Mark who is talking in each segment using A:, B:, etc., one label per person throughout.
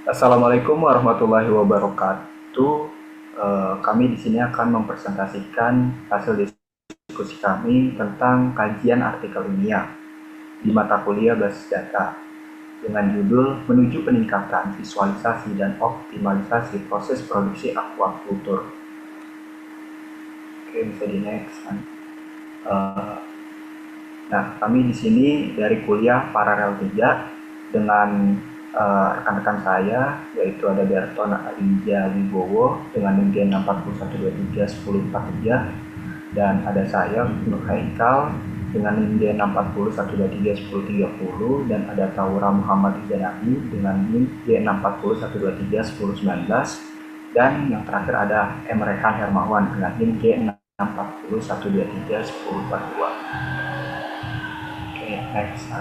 A: Assalamualaikum warahmatullahi wabarakatuh. Kami di sini akan mempresentasikan hasil diskusi kami tentang kajian artikel ilmiah di mata kuliah basis data dengan judul menuju peningkatan visualisasi dan optimalisasi proses produksi aquaculture. Oke, bisa di next. Uh, Nah, kami di sini dari kuliah Paralel 3 dengan rekan-rekan saya, yaitu ada Berton Adinja Wibowo dengan NIM 641231043, dan ada saya Nur Haikal dengan NIM 641231030, dan ada Taura Muhammad Izanabi dengan NIM 641231019, dan yang terakhir ada M. Rehan Hermawan dengan NIM 641231042. Next.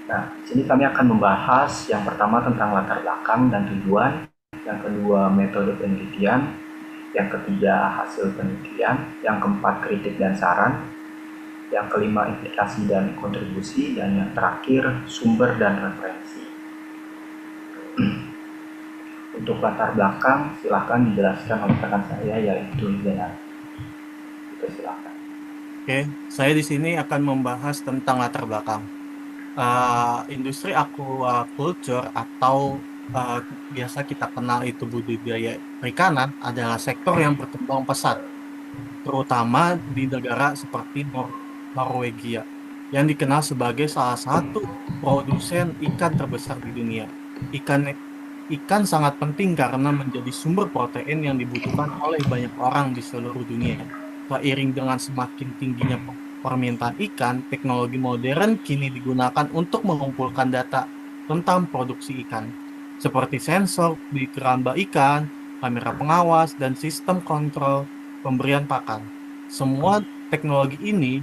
A: Nah, di sini kami akan membahas yang pertama tentang latar belakang dan tujuan, yang kedua metode penelitian, yang ketiga hasil penelitian, yang keempat kritik dan saran, yang kelima implikasi dan kontribusi, dan yang terakhir sumber dan referensi. Untuk latar belakang, silahkan dijelaskan oleh rekan saya, yaitu Zainal. Silahkan.
B: Oke, saya di sini akan membahas tentang latar belakang. Industri aquaculture atau uh, biasa kita kenal itu budidaya perikanan adalah sektor yang berkembang pesat, terutama di negara seperti Norwegia, yang dikenal sebagai salah satu produsen ikan terbesar di dunia. Ikan ikan sangat penting karena menjadi sumber protein yang dibutuhkan oleh banyak orang di seluruh dunia. Seiring dengan semakin tingginya permintaan ikan, teknologi modern kini digunakan untuk mengumpulkan data tentang produksi ikan, seperti sensor di keramba ikan, kamera pengawas, dan sistem kontrol pemberian pakan. Semua teknologi ini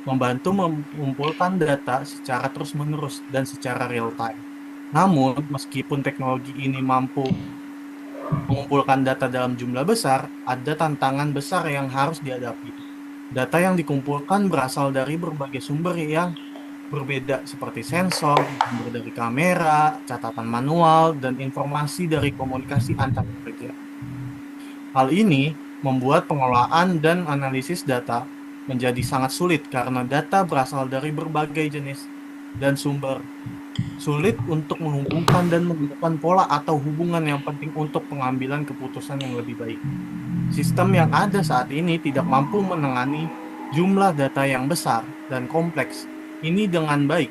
B: membantu mengumpulkan data secara terus-menerus dan secara real-time. Namun, meskipun teknologi ini mampu mengumpulkan data dalam jumlah besar, ada tantangan besar yang harus dihadapi. Data yang dikumpulkan berasal dari berbagai sumber yang berbeda seperti sensor, sumber dari kamera, catatan manual, dan informasi dari komunikasi antar pekerja. Hal ini membuat pengelolaan dan analisis data menjadi sangat sulit karena data berasal dari berbagai jenis dan sumber. Sulit untuk menghubungkan dan menemukan pola atau hubungan yang penting untuk pengambilan keputusan yang lebih baik. Sistem yang ada saat ini tidak mampu menangani jumlah data yang besar dan kompleks ini dengan baik.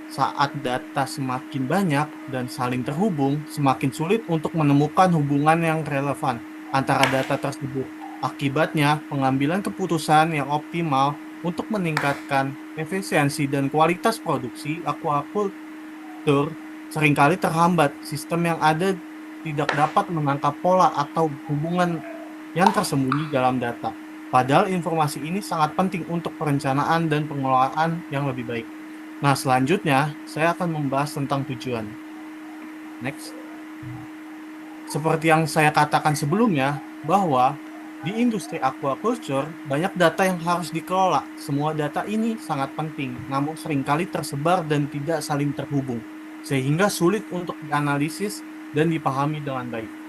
B: Saat data semakin banyak dan saling terhubung, semakin sulit untuk menemukan hubungan yang relevan antara data tersebut. Akibatnya, pengambilan keputusan yang optimal untuk meningkatkan efisiensi dan kualitas produksi aquaculture seringkali terhambat. Sistem yang ada tidak dapat menangkap pola atau hubungan yang tersembunyi dalam data. Padahal informasi ini sangat penting untuk perencanaan dan pengelolaan yang lebih baik. Nah, selanjutnya saya akan membahas tentang tujuan. Next. Seperti yang saya katakan sebelumnya, bahwa di industri aquaculture banyak data yang harus dikelola. Semua data ini sangat penting, namun seringkali tersebar dan tidak saling terhubung, sehingga sulit untuk dianalisis dan dipahami dengan baik.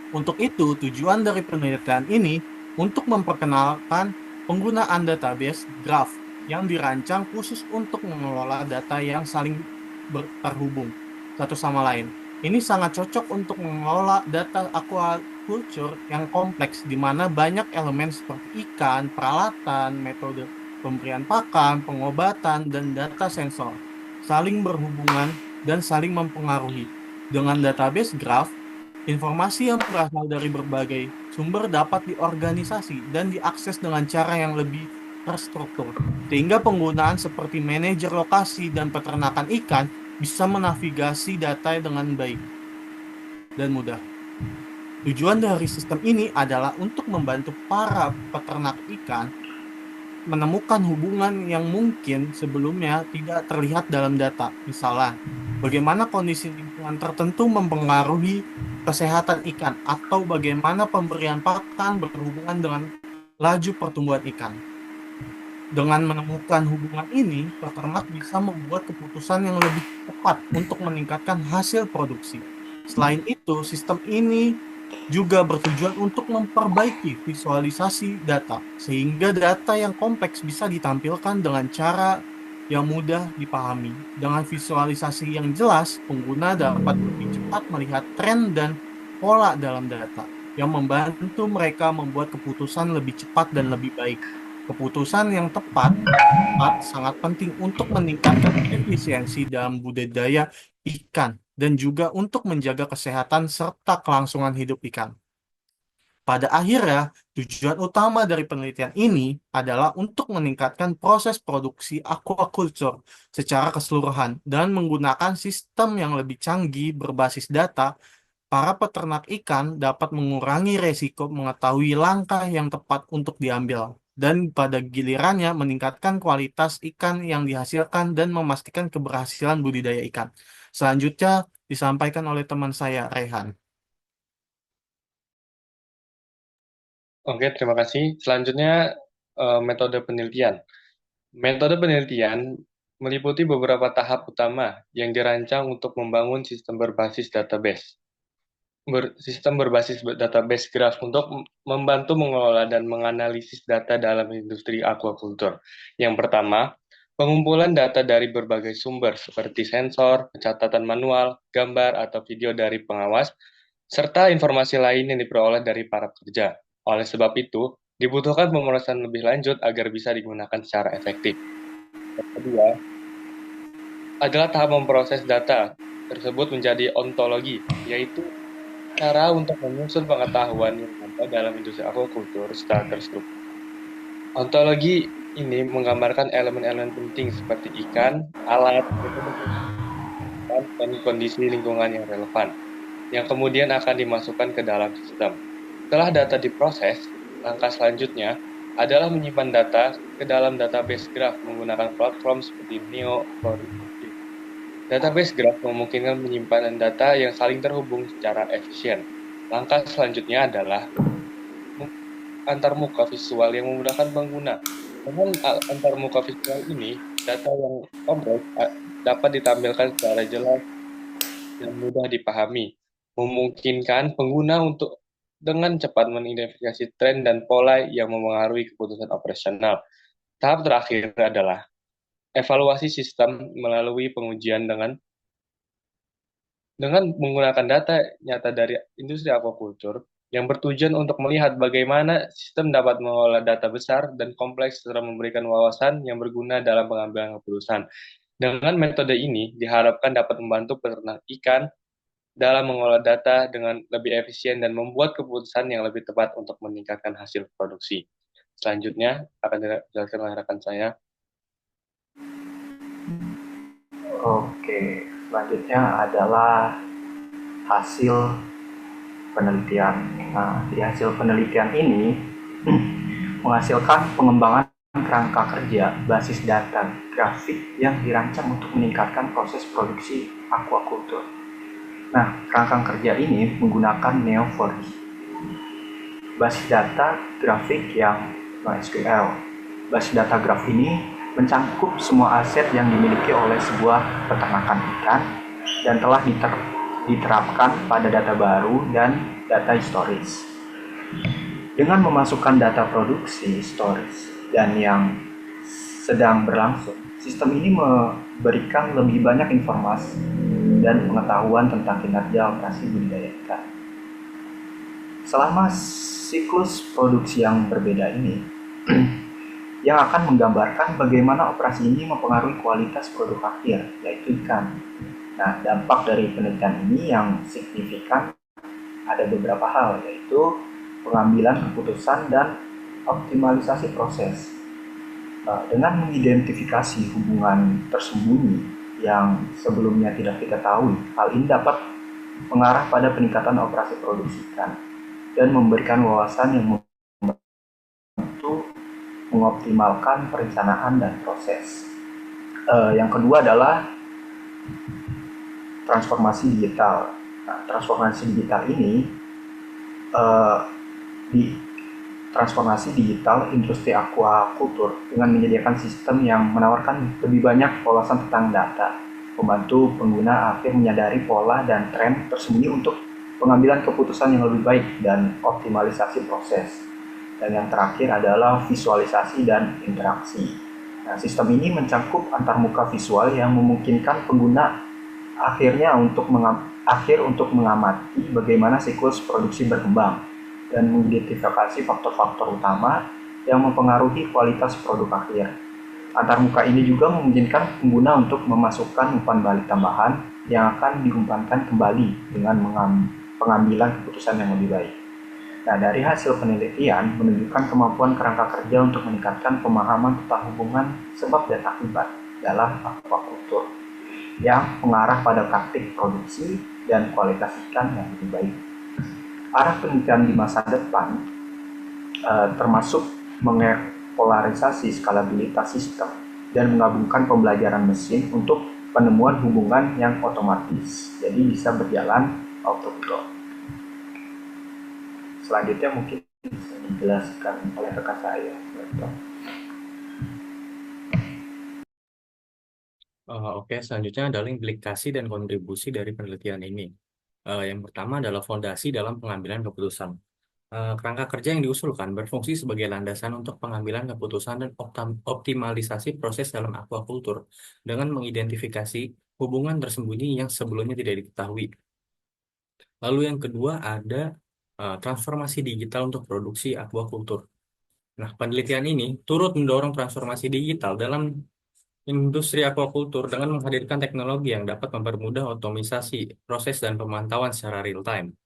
B: Untuk itu, tujuan dari penelitian ini untuk memperkenalkan penggunaan database graph yang dirancang khusus untuk mengelola data yang saling terhubung satu sama lain. Ini sangat cocok untuk mengelola data aquaculture yang kompleks, di mana banyak elemen seperti ikan, peralatan, metode pemberian pakan, pengobatan, dan data sensor saling berhubungan dan saling mempengaruhi. Dengan database graph, informasi yang berasal dari berbagai sumber dapat diorganisasi dan diakses dengan cara yang lebih terstruktur, sehingga penggunaan seperti manajer lokasi dan peternakan ikan bisa menavigasi data dengan baik dan mudah. Tujuan dari sistem ini adalah untuk membantu para peternak ikan menemukan hubungan yang mungkin sebelumnya tidak terlihat dalam data. Misalnya, bagaimana kondisi lingkungan tertentu mempengaruhi kesehatan ikan, atau bagaimana pemberian pakan berhubungan dengan laju pertumbuhan ikan. Dengan menemukan hubungan ini, peternak bisa membuat keputusan yang lebih tepat untuk meningkatkan hasil produksi. Selain itu, sistem ini juga bertujuan untuk memperbaiki visualisasi data, sehingga data yang kompleks bisa ditampilkan dengan cara yang mudah dipahami. Dengan visualisasi yang jelas, pengguna dapat lebih cepat melihat tren dan pola dalam data, yang membantu mereka membuat keputusan lebih cepat dan lebih baik. Keputusan yang tepat sangat penting untuk meningkatkan efisiensi dalam budidaya ikan dan juga untuk menjaga kesehatan serta kelangsungan hidup ikan. Pada akhirnya, tujuan utama dari penelitian ini adalah untuk meningkatkan proses produksi aquaculture secara keseluruhan dan menggunakan sistem yang lebih canggih berbasis data. Para peternak ikan dapat mengurangi resiko mengetahui langkah yang tepat untuk diambil, dan pada gilirannya meningkatkan kualitas ikan yang dihasilkan dan memastikan keberhasilan budidaya ikan. Selanjutnya disampaikan oleh teman saya, Rehan.
C: Oke, terima kasih. Selanjutnya, metode penelitian. Metode penelitian meliputi beberapa tahap utama yang dirancang untuk membangun sistem berbasis database. Sistem berbasis database graph untuk membantu mengelola dan menganalisis data dalam industri aquaculture. Yang pertama, pengumpulan data dari berbagai sumber seperti sensor, pencatatan manual, gambar, atau video dari pengawas, serta informasi lain yang diperoleh dari para pekerja. Oleh sebab itu, dibutuhkan pemrosesan lebih lanjut agar bisa digunakan secara efektif. Yang kedua, adalah tahap memproses data tersebut menjadi ontologi, yaitu cara untuk menyusun pengetahuan yang ada dalam industri aquaculture secara terstruktur. Ontologi ini menggambarkan elemen-elemen penting seperti ikan, alat, dan kondisi lingkungan yang relevan, yang kemudian akan dimasukkan ke dalam sistem. Setelah data diproses, langkah selanjutnya adalah menyimpan data ke dalam database graph menggunakan platform seperti Neo atau Redshift. Database graph memungkinkan penyimpanan data yang saling terhubung secara efisien. Langkah selanjutnya adalah antarmuka visual yang memudahkan pengguna. Dengan antarmuka visual ini, data yang kompleks dapat ditampilkan secara jelas dan mudah dipahami, memungkinkan pengguna untuk dengan cepat mengidentifikasi tren dan pola yang memengaruhi keputusan operasional. Tahap terakhir adalah evaluasi sistem melalui pengujian dengan menggunakan data nyata dari industri aquaculture yang bertujuan untuk melihat bagaimana sistem dapat mengolah data besar dan kompleks serta memberikan wawasan yang berguna dalam pengambilan keputusan. Dengan metode ini diharapkan dapat membantu peternak ikan dalam mengolah data dengan lebih efisien dan membuat keputusan yang lebih tepat untuk meningkatkan hasil produksi. Selanjutnya akan dijelaskan oleh rekan saya.
A: Oke, selanjutnya adalah hasil penelitian. Nah, di hasil penelitian ini menghasilkan pengembangan kerangka kerja basis data grafik yang dirancang untuk meningkatkan proses produksi aquaculture. Nah, kerangka kerja ini menggunakan Neo4j, basis data grafik yang NoSQL. Basis data graf ini mencangkup semua aset yang dimiliki oleh sebuah peternakan ikan dan telah diterapkan pada data baru dan data historis. Dengan memasukkan data produksi, storage, dan yang sedang berlangsung, sistem ini memberikan lebih banyak informasi dan pengetahuan tentang kinerja operasi budidaya ikan. Selama siklus produksi yang berbeda ini, yang akan menggambarkan bagaimana operasi ini mempengaruhi kualitas produk akhir, yaitu ikan. Nah, dampak dari penelitian ini yang signifikan ada beberapa hal, yaitu pengambilan keputusan dan optimalisasi proses. Dengan mengidentifikasi hubungan tersembunyi yang sebelumnya tidak kita tahu, hal ini dapat mengarah pada peningkatan operasi produksi ikan dan memberikan wawasan yang membantu mengoptimalkan perencanaan dan proses. Yang kedua adalah transformasi digital. Nah, transformasi digital ini transformasi digital industri aquaculture dengan menyediakan sistem yang menawarkan lebih banyak wawasan tentang data, membantu pengguna akhir menyadari pola dan tren tersembunyi untuk pengambilan keputusan yang lebih baik dan optimalisasi proses. Dan yang terakhir adalah visualisasi dan interaksi. Nah, sistem ini mencakup antarmuka visual yang memungkinkan pengguna untuk mengamati bagaimana siklus produksi berkembang dan mengidentifikasi faktor-faktor utama yang mempengaruhi kualitas produk akhir. Antarmuka ini juga memungkinkan pengguna untuk memasukkan umpan balik tambahan yang akan diumpankan kembali dengan pengambilan keputusan yang lebih baik. Nah, dari hasil penelitian menunjukkan kemampuan kerangka kerja untuk meningkatkan pemahaman tentang hubungan sebab dan akibat dalam aquaculture yang mengarah pada praktik produksi dan kualitas ikan yang lebih baik. Arah penelitian di masa depan termasuk mengepolarisasi skalabilitas sistem dan menggabungkan pembelajaran mesin untuk penemuan hubungan yang otomatis, jadi bisa berjalan autopilot. Selanjutnya mungkin bisa dijelaskan oleh rekan saya.
D: Oke, selanjutnya adalah implikasi dan kontribusi dari penelitian ini. Yang pertama adalah fondasi dalam pengambilan keputusan. Kerangka kerja yang diusulkan berfungsi sebagai landasan untuk pengambilan keputusan dan optimalisasi proses dalam aquaculture dengan mengidentifikasi hubungan tersembunyi yang sebelumnya tidak diketahui. Lalu yang kedua ada transformasi digital untuk produksi aquaculture. Nah, penelitian ini turut mendorong transformasi digital dalam industri aquaculture dengan menghadirkan teknologi yang dapat mempermudah otomisasi proses dan pemantauan secara real time.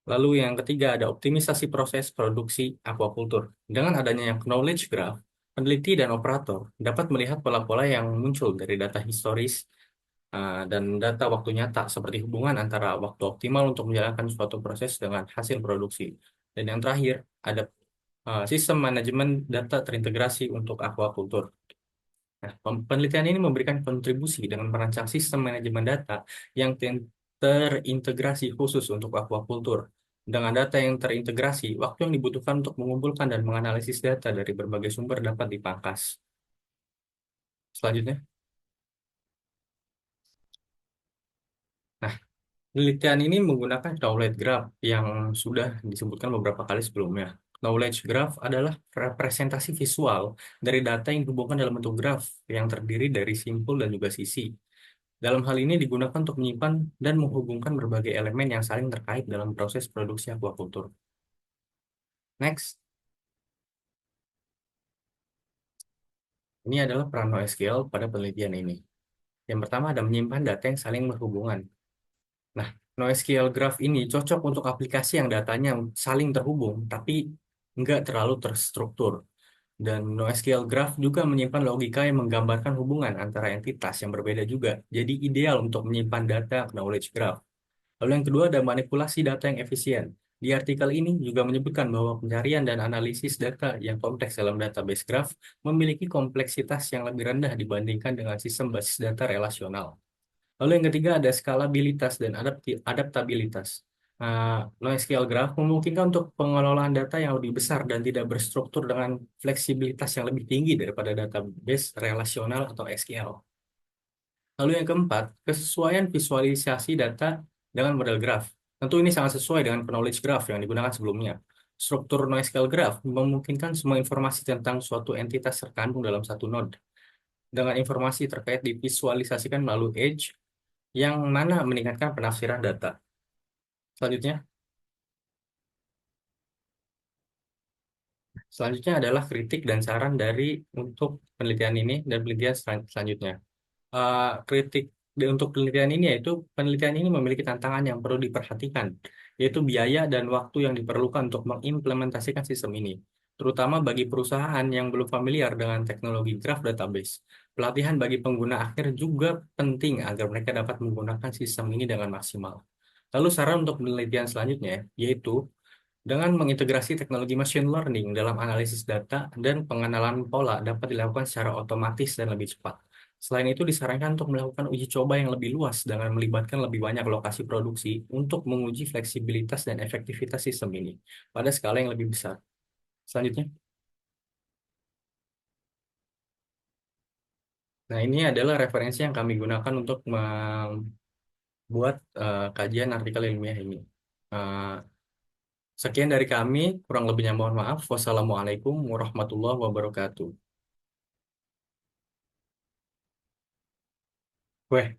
D: Lalu yang ketiga ada optimisasi proses produksi aquaculture. Dengan adanya yang knowledge graph, peneliti dan operator dapat melihat pola-pola yang muncul dari data historis dan data waktu nyata seperti hubungan antara waktu optimal untuk menjalankan suatu proses dengan hasil produksi. Dan yang terakhir ada sistem manajemen data terintegrasi untuk aquaculture. Nah, penelitian ini memberikan kontribusi dengan merancang sistem manajemen data yang terintegrasi khusus untuk aquaculture. Dengan data yang terintegrasi, waktu yang dibutuhkan untuk mengumpulkan dan menganalisis data dari berbagai sumber dapat dipangkas. Selanjutnya. Nah, penelitian ini menggunakan knowledge graph yang sudah disebutkan beberapa kali sebelumnya. Knowledge graph adalah representasi visual dari data yang dihubungkan dalam bentuk graf yang terdiri dari simpul dan juga sisi. Dalam hal ini digunakan untuk menyimpan dan menghubungkan berbagai elemen yang saling terkait dalam proses produksi aquaculture. Next. Ini adalah peran NoSQL pada penelitian ini. Yang pertama ada menyimpan data yang saling berhubungan. Nah, NoSQL Graph ini cocok untuk aplikasi yang datanya saling terhubung, tapi nggak terlalu terstruktur. Dan NoSQL Graph juga menyimpan logika yang menggambarkan hubungan antara entitas yang berbeda juga. Jadi ideal untuk menyimpan data knowledge graph. Lalu yang kedua ada manipulasi data yang efisien. Di artikel ini juga menyebutkan bahwa pencarian dan analisis data yang kompleks dalam database graph memiliki kompleksitas yang lebih rendah dibandingkan dengan sistem basis data relasional. Lalu yang ketiga ada skalabilitas dan adaptabilitas. NoSQL Graph memungkinkan untuk pengelolaan data yang lebih besar dan tidak berstruktur dengan fleksibilitas yang lebih tinggi daripada database relasional atau SQL. Lalu yang keempat, kesesuaian visualisasi data dengan model graph. Tentu ini sangat sesuai dengan knowledge graph yang digunakan sebelumnya. Struktur NoSQL Graph memungkinkan semua informasi tentang suatu entitas terkandung dalam satu node. Dengan informasi terkait divisualisasikan melalui edge, yang mana meningkatkan penafsiran data. Selanjutnya adalah kritik dan saran untuk penelitian ini dan penelitian selanjutnya. Kritik untuk penelitian ini yaitu penelitian ini memiliki tantangan yang perlu diperhatikan, yaitu biaya dan waktu yang diperlukan untuk mengimplementasikan sistem ini, terutama bagi perusahaan yang belum familiar dengan teknologi graph database. Pelatihan bagi pengguna akhir juga penting agar mereka dapat menggunakan sistem ini dengan maksimal. Lalu saran untuk penelitian selanjutnya yaitu dengan mengintegrasi teknologi machine learning dalam analisis data dan pengenalan pola dapat dilakukan secara otomatis dan lebih cepat. Selain itu disarankan untuk melakukan uji coba yang lebih luas dengan melibatkan lebih banyak lokasi produksi untuk menguji fleksibilitas dan efektivitas sistem ini pada skala yang lebih besar. Selanjutnya. Nah, ini adalah referensi yang kami gunakan untuk membuat kajian artikel ilmiah ini. Eh, Sekian dari kami, kurang lebihnya mohon maaf. Wassalamualaikum warahmatullahi wabarakatuh. Weh,